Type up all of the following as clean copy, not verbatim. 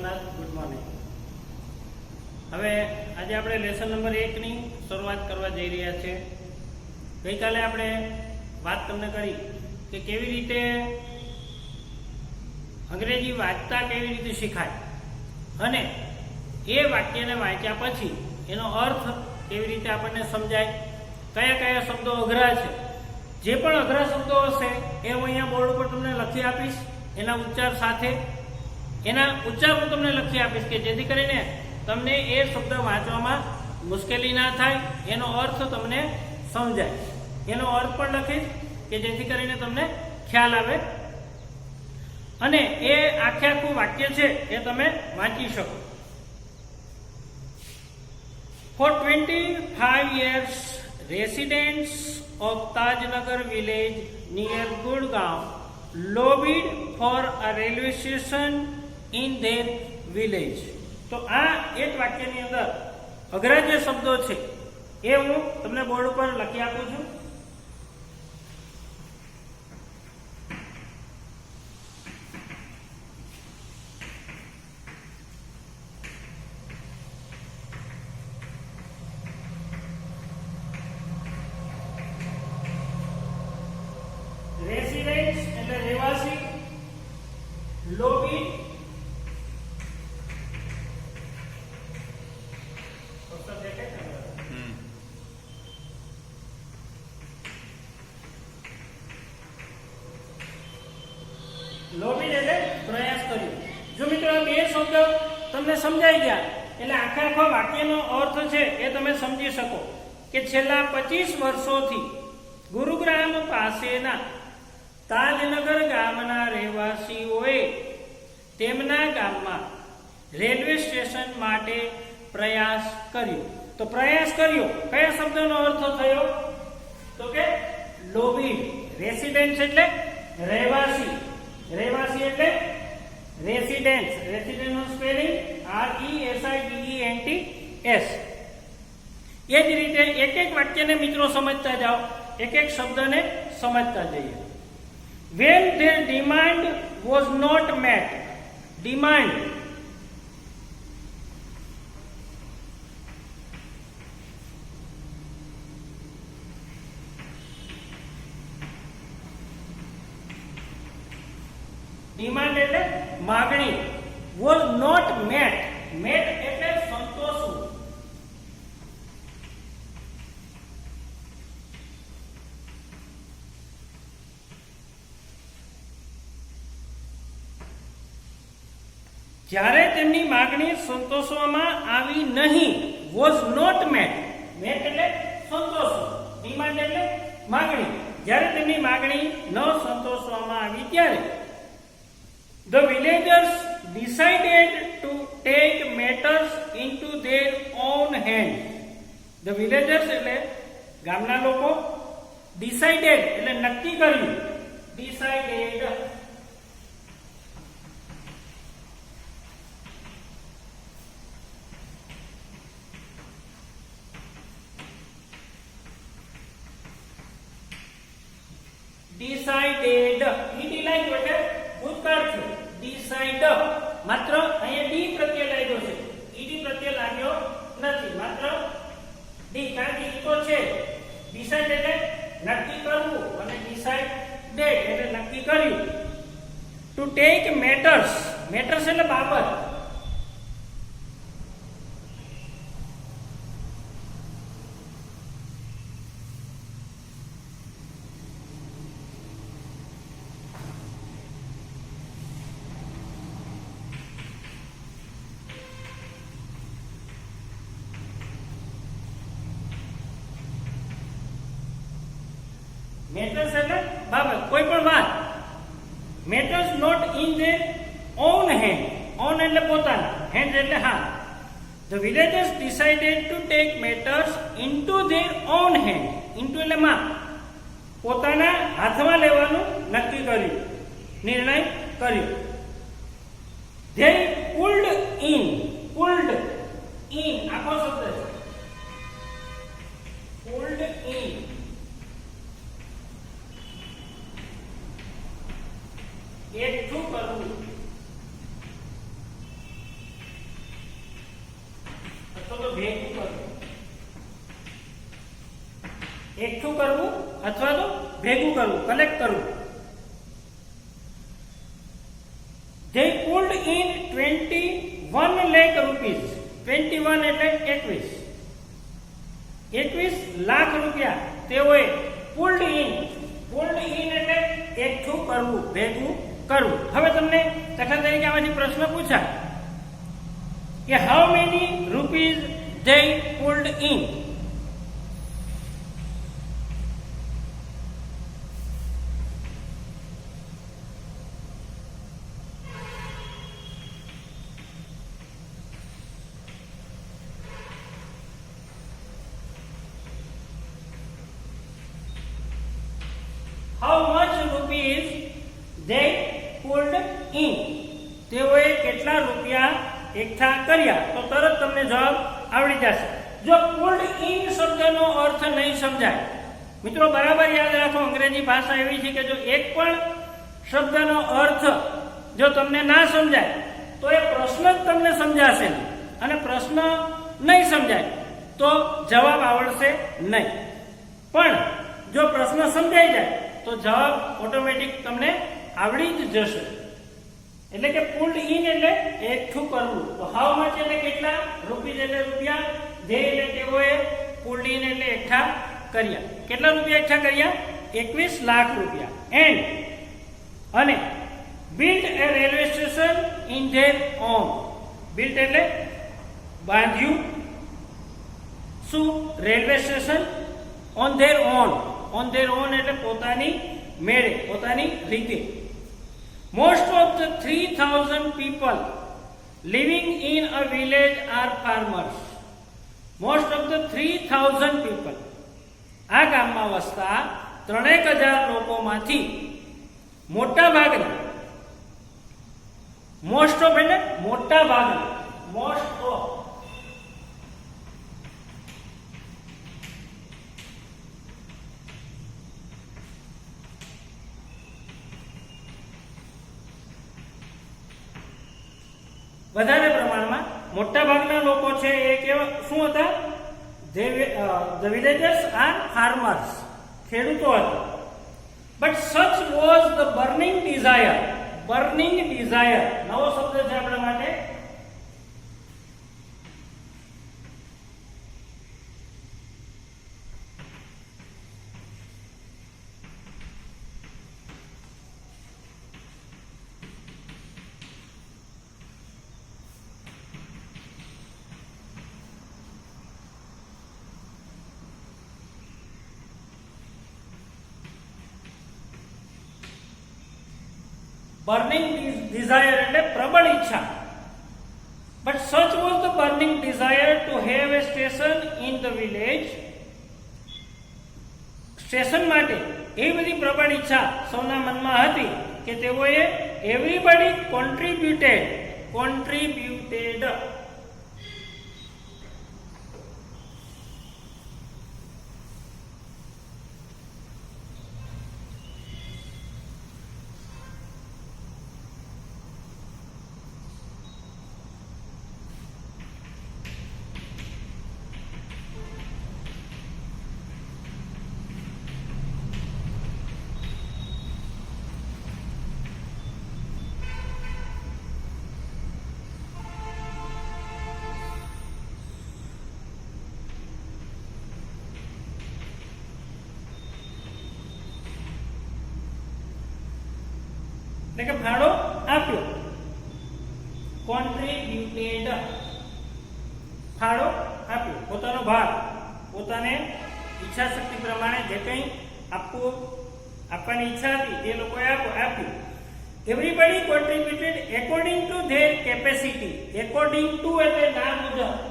Somnath, good morning. હવે આજે આપણે લેસન નંબર 1 ની શરૂઆત કરવા જઈ રહ્યા છીએ. ગઈકાલે આપણે વાત તમને કરી કે કેવી રીતે અંગ્રેજી વાંચતા કેવી રીતે શીખાય અને એ વાક્યને વાંચ્યા પછી એનો અર્થ કેવી રીતે આપણને સમજાય, કયા કયા શબ્દો અઘરા છે. જે પણ અઘરા શબ્દો હશે એ હું અહીંયા બોર્ડ ઉપર તમને લખી આપીશ, એના ઉચ્ચાર સાથે એના ઉચ્ચાર હું તમને લખી આપીશ કે જેથી કરીને તમને એ શબ્દ વાંચવામાં મુશ્કેલી ના થાય, એનો અર્થ તમને સમજાય. એનો અર્થ પણ લખીશ કે જેથી કરીને તમને ખ્યાલ આવે અને એ આખે આખું વાક્ય છે એ તમે વાંચી શકો. For 25 years, residents of Tajnagar village near Gurgaon lobbied for a railway station in their village. તો આ એક વાક્યની અંદર અઘરા જે શબ્દો છે એ હું તમને બોર્ડ ઉપર લખી આપું છું. રેસિડેન્ટ્સ એટલે રહેવાસી, લોબી લોબી એટલે પ્રયાસ કર્યો. જો મિત્રો બે શબ્દ તમને સમજાઈ ગયા એટલે આખા આખા વાક્યનો અર્થ છે એ તમે સમજી શકો કે છેલ્લા 25 વર્ષોથી ગુરુગ્રામ પાસેના તાજનગર ગામના રહેવાસીઓએ તેમના ગામમાં રેલવે સ્ટેશન માટે પ્રયાસ કર્યો. તો પ્રયાસ કર્યો કયા શબ્દનો અર્થ થયો તો કે લોબી. રેસિડેન્સ એટલે રહેવાસી, રહેવાસી એટલે રેસિડેન્સ. રેસિડેન્સનું સ્પેલિંગ RESIDENTS. એ જ રીતે એક એક વાક્યને મિત્રો સમજતા જાઓ, એક એક શબ્દને સમજતા જઈએ. When their demand was not met, demand એટલે માગણી, was not met, met એટલે સંતોષવું. જ્યારે તેમની માગણી સંતોષવામાં આવી નહીં, was not met, met એટલે સંતોષવું, ડિમાન્ડ એટલે માગણી. જ્યારે તેમની માગણી ન સંતોષવામાં આવી ત્યારે the villagers decided to take matters into their own hand. The villagers એટલે ગામના લોકો, decided એટલે નક્કી કર્યું, decided decided ed લાગ્યો એટલે ભૂતકાળ છે. decide માત્ર અહીંયા ડી પ્રત્યય લાગ્યો છે, ઈડી પ્રત્યય લાગ્યો નથી, માત્ર ડી, કારણ કે ઈ તો છે. decide એટલે નક્કી કરવું અને decided એટલે નક્કી કર્યું. to take matters, matters એટલે બાબત. મેટર્સ એટલે બાબત, કોઈ પણ વાત. Matters not in their own hand, own એટલે પોતાના, હેન્ડ એટલે હાથ. The villagers decided to take matters into their own hand. into એટલે માં, પોતાના હાથમાં લેવાનું નક્કી કર્યું, નિર્ણય કર્યો. They pulled in, pulled in આખો શબ્દ છે, pulled in એકઠું કરવું. એકઠું કરવું અથવા તો ભેગું કરવું, કલેક્ટ કરવું. They pulled in 21 lakh rupees. 21 એટલે 21 લાખ રૂપિયા તેઓએ પુલ્ડ ઇન એટલે એકઠું કરવું, ભેગું કરવું. હવે તમને દાખલા તરીકે આમાંથી પ્રશ્ન પૂછાય કે how many rupees they pulled in. How much rupees they pulled in. તેઓએ કેટલા રૂપિયા એકઠા કર્યા? તો તરત તમને જવાબ આવડી જશે. જો pulled in શબ્દનો અર્થ નહીં સમજાય, મિત્રો બરાબર યાદ રાખો, અંગ્રેજી ભાષા એવી છે કે જો એક પણ શબ્દનો અર્થ જો તમને ના સમજાય તો એ પ્રશ્ન જ તમને સમજાશે નહીં, અને પ્રશ્ન નહીં સમજાય તો જવાબ આવડશે નહીં. પણ જો પ્રશ્ન સમજાઈ જાય તો જવાબ ઓટોમેટિક તમને આવડી જ જશે. એટલે કે પુલ્ડ ઇન એટલે એકઠું કરવું. તો હાઉ મચ એટલે કેટલા, રૂપીઝ એટલે રૂપિયા, જે એટલે તેઓએ, પુલ્ડ ઇન એટલે એકઠા કર્યા. કેટલા રૂપિયા એકઠા કર્યા? 21 લાખ રૂપિયા. એન્ડ અને build A railway station in their on. Build એટલે બાંધ્યું. શું? Railway station. On there on. On there on એટલે પોતાની મેળે, પોતાની રીતે. Most of the 3000 people living in a village are farmers. Most of the 3000 people, આ ગામમાં વસતા 3000 લોકોમાંથી મોટા ભાગના, મોસ્ટ ઓફ એટલે મોટા ભાગના, મોસ્ટ ઓફ વધારે પ્રમાણમાં મોટા ભાગના લોકો છે એ કેવા શું હતા? The villagers are farmers, ખેડૂતો હતા. But such was the burning desire. Burning desire નવો શબ્દ છે આપણા માટે. Burning desire એટલે પ્રબળ ઈચ્છા. But such was the burning desire to have a station in the village. Station માટે એવી બધી પ્રબળ ઈચ્છા સૌના મનમાં હતી કે તેઓએ everybody contributed. એટલે કે ફાળો આપ્યો. કોન્ટ્રીબ્યુટેડ, ફાળો આપ્યો, પોતાનો ભાગ, પોતાને ઈચ્છા શક્તિ પ્રમાણે જે કંઈ આપવાની ઈચ્છા હતી તે લોકોએ આપ્યું. Everybody contributed according to there capacity. According to એટલે ના મુજબ.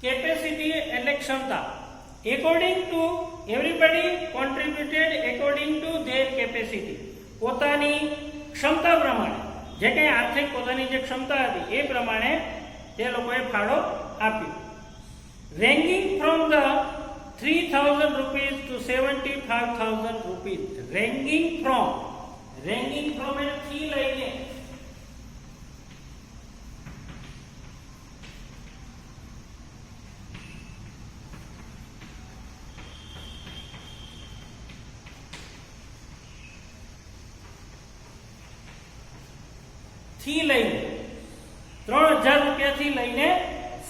કેપેસિટી એટલે ક્ષમતા. According to, everybody contributed according to there capacity, પોતાની ક્ષમતા પ્રમાણે જે કંઈ આર્થિક પોતાની જે ક્ષમતા હતી એ પ્રમાણે તે લોકોએ ફાળો આપ્યો. Ranging from the 3000 rupees to 75,000 rupees. Ranging from એટલે થી લઈને થી લઈને 3000 રૂપિયાથી લઈને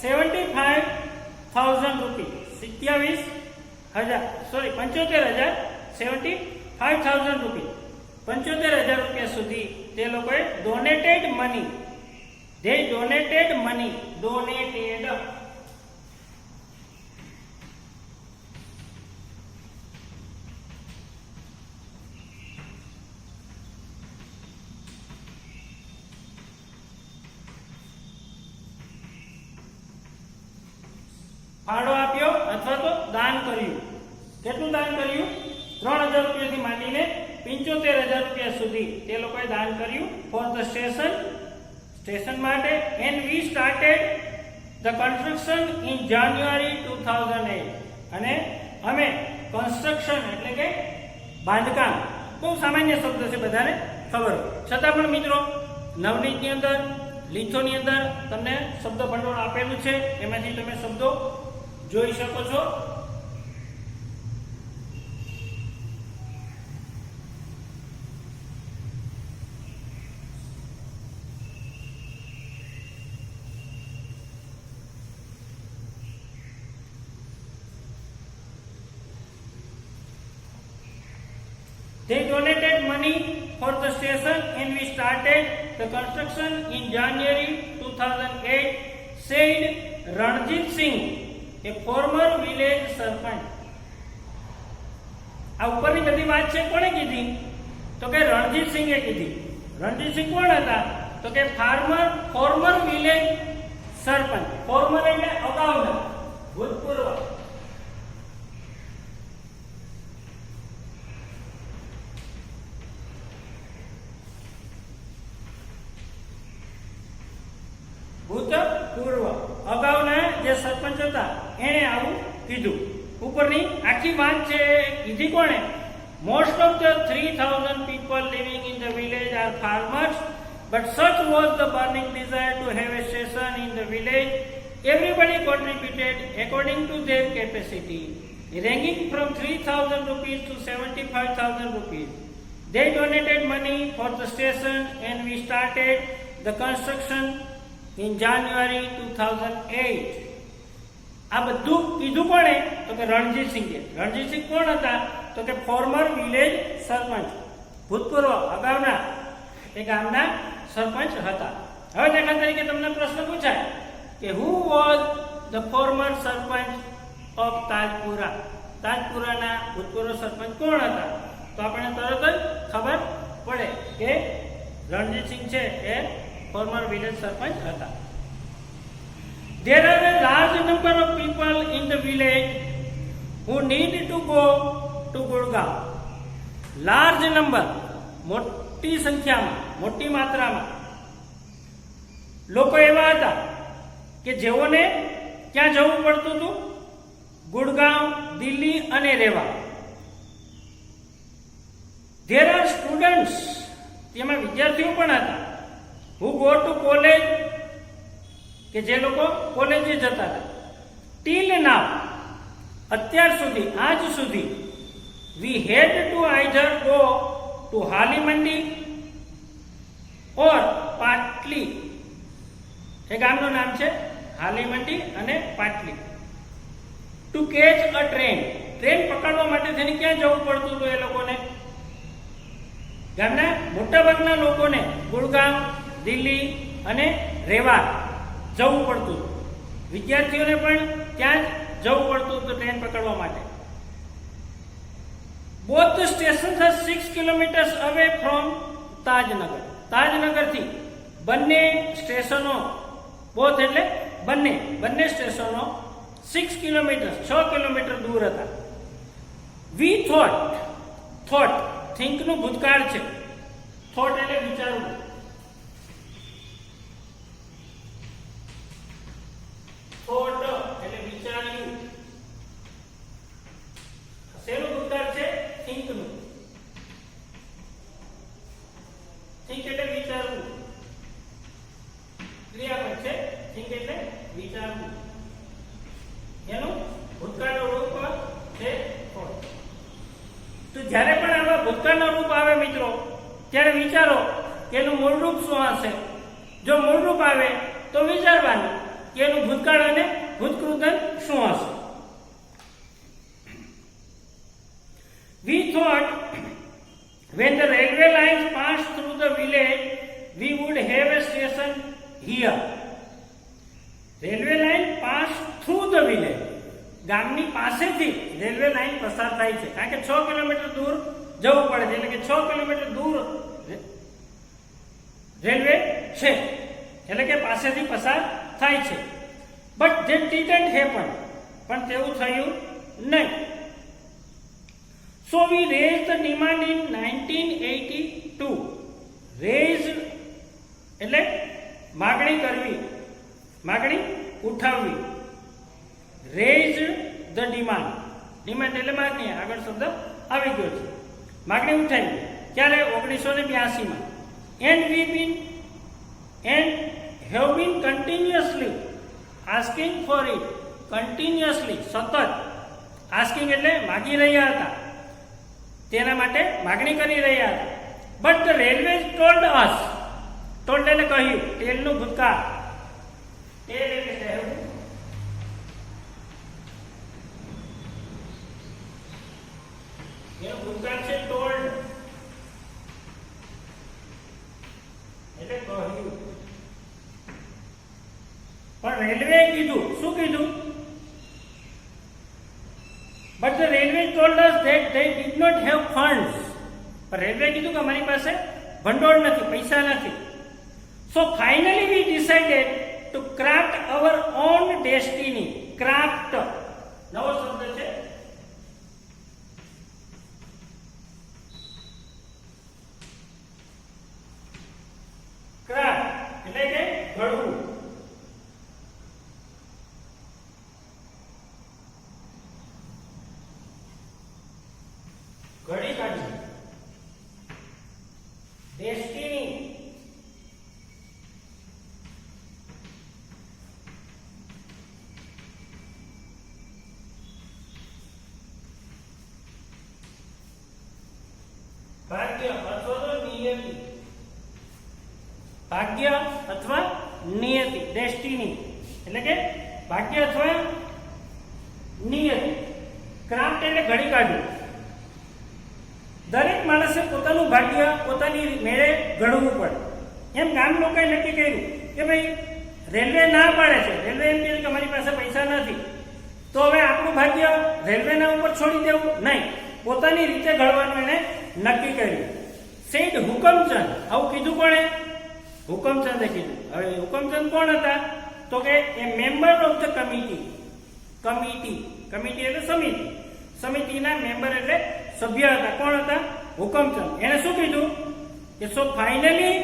75,000 રૂપિયા 75,000 રૂપિયા 75,000 રૂપિયા સુધી તે લોકોએ ડોનેટેડ મની ફાળો આપ્યો અથવા તો દાન કર્યું. કેટલું દાન કર્યું? 3000 રૂપિયાથી માંડીને 75,000 રૂપિયા સુધી તે લોકોએ દાન કર્યું ફોર ધ સ્ટેશન માટે. And we started the construction in જાન્યુઆરી 2008. અને અમે કન્સ્ટ્રક્શન એટલે કે બાંધકામ, બહુ સામાન્ય શબ્દ છે, બધાને ખબર, છતાં પણ મિત્રો નવનીતની અંદર લીથોની અંદર તમને શબ્દ ભંડોળ આપેલું છે, એમાંથી તમે શબ્દો જોઈ શકો છો. They donated money for the station and we started the construction in January 2008, said Ranjit Singh, a former village સરપંચ. આ ઉપરની બધી વાત છે કોણે કીધી? તો કે રણજીત સિંહે કીધી. રણજીત સિંહ કોણ હતા? તો કે ફોર્મર વિલેજ સરપંચ. ફોર્મર એટલે અગાઉના, ભૂતપૂર્વ. ભૂતપૂર્વ અગાઉના જે સરપંચ હતા એણે આવું કીધું. ઉપરની આખી વાત છે કીધી કોણે? Most of the 3000 people living in the village are farmers, but such was the burning desire to have a station in the village. Everybody contributed according to their capacity, ranging from 3,000 rupees to 75,000 rupees. They donated money for the station and we started the construction in January 2008. આ બધું કીધું કોણે? તો કે રણજીત સિંહે. રણજીત સિંહ કોણ હતા? તો કે ફોર્મર વિલેજ સરપંચ, ભૂતપૂર્વ અગાઉના એ ગામના સરપંચ હતા. હવે દાખલા તરીકે તમને પ્રશ્ન પૂછાય કે who was the former sarpanch of Tajpura? તાજપુરાના ભૂતપૂર્વ સરપંચ કોણ હતા? તો આપણે તરત જ ખબર પડે કે રણજીત સિંહ છે એ ફોર્મર વિલેજ સરપંચ હતા. There are a large number of people in the village who need to go to Gurgaon. Large number, મોટી સંખ્યામાં, મોટી માત્રામાં લોકો એવા હતા કે જેઓને ક્યાં જવું પડતું હતું? ગુડગાંવ, દિલ્હી અને રેવા. There are students, તેમાં વિદ્યાર્થીઓ પણ હતા, who go to college, કે જે લોકો કોલેજે જતા હતા. ટીલ નાવ, અત્યાર સુધી, આજ સુધી, વી હેડ ટુ આઈધર ગો ટુ હાલી મંડી ઓર પાટલી. એ ગામનું નામ છે હાલી મંડી અને પાટલી. To catch a train, train પકડવા માટે થઈને ક્યાં જવું પડતું હતું એ લોકોને? ગામના મોટાભાગના લોકોને ગુડગાંવ, દિલ્હી અને રેવા જવું પડતું. વિદ્યાર્થીઓને પણ ત્યાં જ જવું પડતું હતું ટ્રેન પકડવા માટે. Both the stations are 6 kilometres away from Tajnagar. તાજનગરથી બંને સ્ટેશનો, બોથ એટલે બંને સ્ટેશનો 6 કિલોમીટર, 6 કિલોમીટર દૂર હતા. વી થોટ થિંક નું ભૂતકાળ છે. થોટ એટલે વિચારવું. થોટ એટલે વિચાર્યું. શેનું ભૂતકાળ છે? થિંક નું. થિંક એટલે વિચારવું. ક્રિયાપદ છે. થિંક એટલે વિચારવું. એનું ભૂતકાળનું રૂપ છે થોટ. તો જ્યારે પણ આવા ભૂતકાળનું રૂપ આવે મિત્રો, ત્યારે વિચારો કે એનું મૂળ રૂપ શું હશે. જો મૂળ રૂપ આવે તો વિચારવાનું કે એનું ભૂતકાળ અને ભૂતકૃતન શું હશે. We thought when the railway lines passed through the village, we would have a station here. Railway line pass through the village, ગામની પાસેથી રેલવે લાઈન પસાર થાય છે. કારણ કે 6 કિલોમીટર દૂર જવું પડે છે, એટલે કે 6 કિલોમીટર દૂર રેલવે છે, એટલે કે પાસેથી પસાર થાય છે. બટ ધેટ ડીડન્ટ હેપન, પણ તેવું થયું નહીં. So we raise the demand in 1982. Raise એટલે માગણી કરવી, માગણી ઉઠાવવી. રેઝ ધ ડિમાન્ડ, ડિમાન્ડ એટલે માગણી, આગળ શબ્દ આવી ગયો છે. માગણી ઉઠાવી ક્યારે? 1982 માં. And have been continuously asking for it. continuously, સતત. asking એટલે માગી રહ્યા હતા, તેના માટે માગણી કરી રહ્યા હતા. But the railway told us, told એટલે કહ્યું, ટેલનું ભૂતકાળ. ટેલ એટલે કહેવું. એનું ભૂતકાળ છે ટોલ્ડ, એટલે કહ્યું. પણ રેલવે કીધું, શું કીધું? But the railway told us that they did not have funds. પણ રેલવે કીધું કે અમારી પાસે ભંડોળ નથી, પૈસા નથી. So finally we decided to craft our own destiny. craft નવો શબ્દ છે. craft એટલે કે ઘડવું. ઘડી કાઢવું. ડેસ્ટિની ભાગ્ય અથવા તો નિયતિ. ભાગ્ય અથવા નિયતિ, ડેસ્ટિની એટલે કે ભાગ્ય અથવા નિયતિ. ક્રાફ્ટ એટલે ઘડી કાઢવું. દરેક માણસે પોતાનું ભાગ્ય પોતાની મેળે ઘડવું પડે. એમ ગામ લોકોએ નક્કી કર્યું કે ભાઈ રેલવે ના પાડે છે, રેલવે એમ કહે કે અમારી પાસે પૈસા નથી, તો હવે આપણું ભાગ્ય રેલવેના ઉપર છોડી દેવું નહીં, પોતાની રીતે ઘડવાનું એને નક્કી કર્યું. સેડ હુકમચંદ. આવું કીધું કોણે? હુકમચંદે કીધું. હવે હુકમચંદ કોણ હતા? તો કે a member of the committee. Committee એટલે સમિતિ. સમિતિના મેમ્બર એટલે સભ્ય હતા. કોણ હતા? હુકમચંદ. એને શું કીધું કે so finally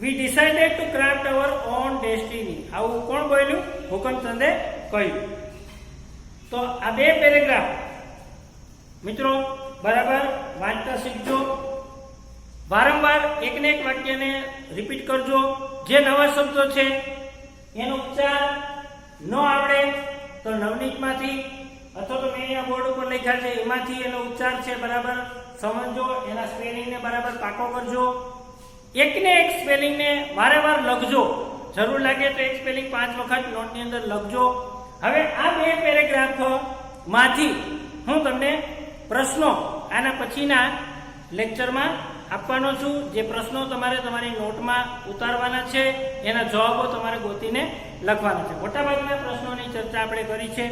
we decided to cart hour on destiny. આવું કોણ બોલ્યું? હુકમચંદે કહ્યું. તો આ બે પેરેગ્રાફ મિત્રો બરાબર વાંચતા શીખજો. વારંવાર એકને એક વાક્યને રિપીટ કરજો. જે નવા શબ્દો છે એનો ઉચ્ચાર ન આવડે તો નવનીતમાંથી અથવા તો મેં અહીંયા બોર્ડ ઉપર લખ્યા છે એમાંથી એનો ઉચ્ચાર છે બરાબર સમજો, એના સ્પેલિંગને બરાબર પાકો કરજો. એકને એક સ્પેલિંગને વારંવાર લખજો. જરૂર લાગે તો એક સ્પેલિંગ 5 વખત નોટની અંદર લખજો. હવે આ બે પેરેગ્રાફ માંથી હું તમને પ્રશ્નો આના પછીના લેક્ચરમાં આપવાનો છું. જે પ્રશ્નો તમારે તમારી નોટમાં ઉતારવાના છે એના જવાબો તમારે ગોતીને લખવાના છે. મોટાભાગના પ્રશ્નોની ચર્ચા આપણે કરી છે.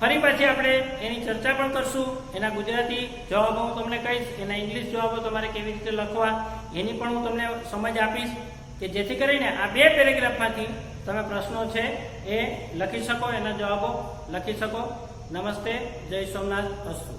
ફરી પાછી આપણે એની ચર્ચા પણ કરશું. એના ગુજરાતી જવાબો હું તમને કહીશ, એના ઇંગ્લિશ જવાબો તમારે કેવી રીતે લખવા એની પણ હું તમને સમજ આપીશ, કે જેથી કરીને આ બે પેરેગ્રાફમાંથી તમે પ્રશ્નો છે એ લખી શકો, એના જવાબો લખી શકો. નમસ્તે, જય સોમનાથ, અસ્તુ.